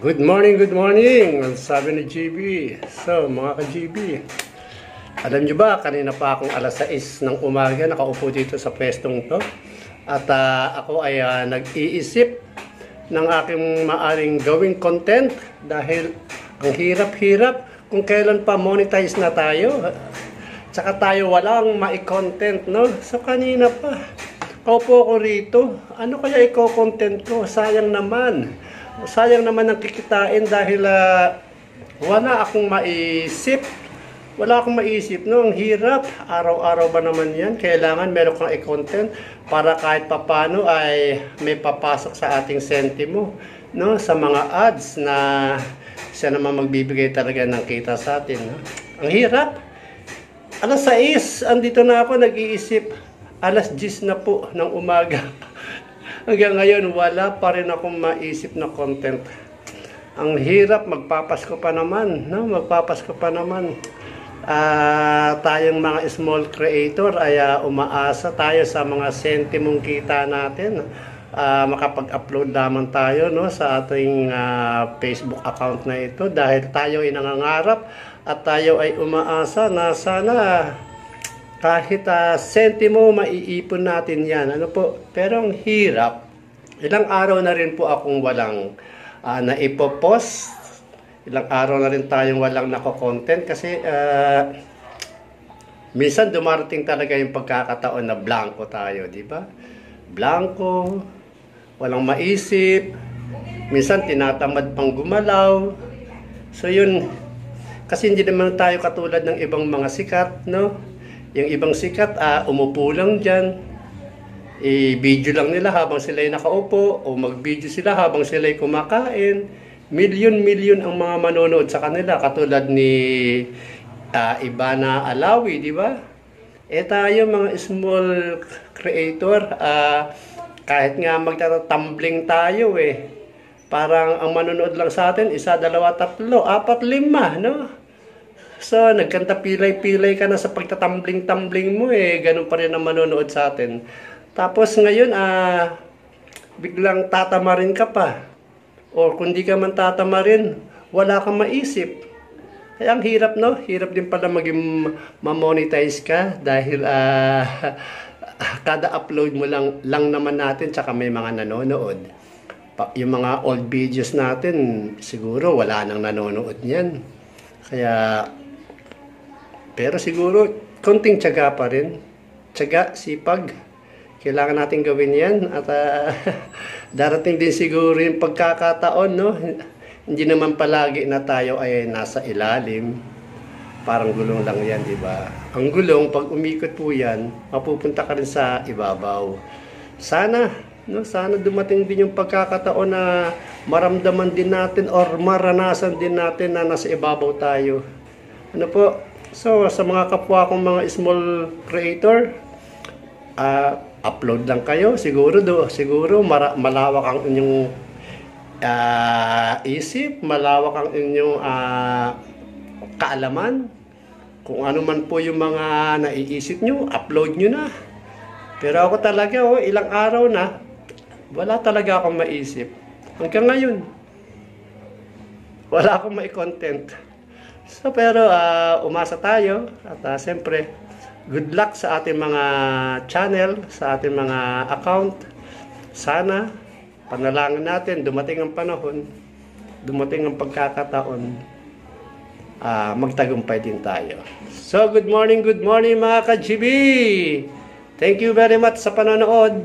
Good morning, good morning. Ang sabi ni GB. So, mga ka-GB, alam nyo ba, kanina pa akong alas 6 ng umaga nakaupo dito sa pwestong to. At ako ay nag-iisip ng aking maaring gawing content dahil ang hirap-hirap kung kailan pa monetize na tayo. Tsaka tayo walang mai-content, no? So, kanina pa, kaupo ko rito. Ano kaya i-content ko? Sayang naman. Sayang naman ang kikitain dahil wala akong maisip. Wala akong maisip, no? Ang hirap. Araw-araw ba naman yan? Kailangan meron kang i-content para kahit papano ay may papasok sa ating sentimo, no? Sa mga ads na siya naman magbibigay talaga ng kita sa atin, no? Ang hirap. Alas 6, andito na ako nag-iisip. Alas 10 na po ng umaga. Hanggang ngayon, wala pa rin akong maisip na content. Ang hirap, magpapasko pa naman, no? Magpapasko pa naman. Tayong mga small creator ay umaasa tayo sa mga sentimong kita natin. Makapag-upload lamang tayo, no, sa ating Facebook account na ito dahil tayo ay nangangarap at tayo ay umaasa na sana kahit sentimo maiipon natin yan. Ano po? Pero ang hirap. Ilang araw na rin po akong walang naipopost. Ilang araw na rin tayong walang nako-content kasi minsan dumarating talaga yung pagkakataon na blanco tayo, di ba? Blanco, walang maisip, minsan tinatamad pang gumalaw. So yun, kasi hindi naman tayo katulad ng ibang mga sikat, no? Yung ibang sikat, umupo lang dyan. I-video lang nila habang sila'y nakaupo o mag-video sila habang sila'y kumakain. Milyon-milyon ang mga manonood sa kanila katulad ni Ivana Alawi, di ba? Tayo mga small creator, kahit nga magtatumbling tayo parang ang manonood lang sa atin, 1, 2, 3, 4, 5, no? So, nagkanta pilay-pilay ka na sa pagtatumbling-tumbling mo ganun pa rin ang manonood sa atin. Tapos ngayon, biglang tatamarin ka pa. O kung di ka man tatamarin, wala kang maisip. Kaya ang hirap, no? Hirap din pala maging ma-monetize ka dahil kada upload mo lang naman natin tsaka may mga nanonood. Yung mga old videos natin, siguro wala nang nanonood niyan. Kaya pero siguro, konting tiyaga pa rin. Tiyaga, sipag. Kailangan natin gawin yan. At darating din siguro yung pagkakataon, no? Hindi naman palagi na tayo ay nasa ilalim. Parang gulong lang yan, di ba? Ang gulong, pag umikot po yan, mapupunta ka rin sa ibabaw. Sana, no? Sana dumating din yung pagkakataon na maramdaman din natin or maranasan din natin na nasa ibabaw tayo. Ano po? So, sa mga kapwa kong mga small creator, upload lang kayo. Siguro malawak ang inyong isip, malawak ang inyong kaalaman. Kung ano man po yung mga naiisip nyo, upload nyo na. Pero ako talaga, ilang araw na, wala talaga akong maisip. Hanggang ngayon, wala akong mai-content. So, pero umasa tayo at siyempre, good luck sa ating mga channel, sa ating mga account. Sana, panalangin natin, dumating ang panahon, dumating ang pagkakataon, magtagumpay din tayo. So, good morning mga ka-GB! Thank you very much sa panonood.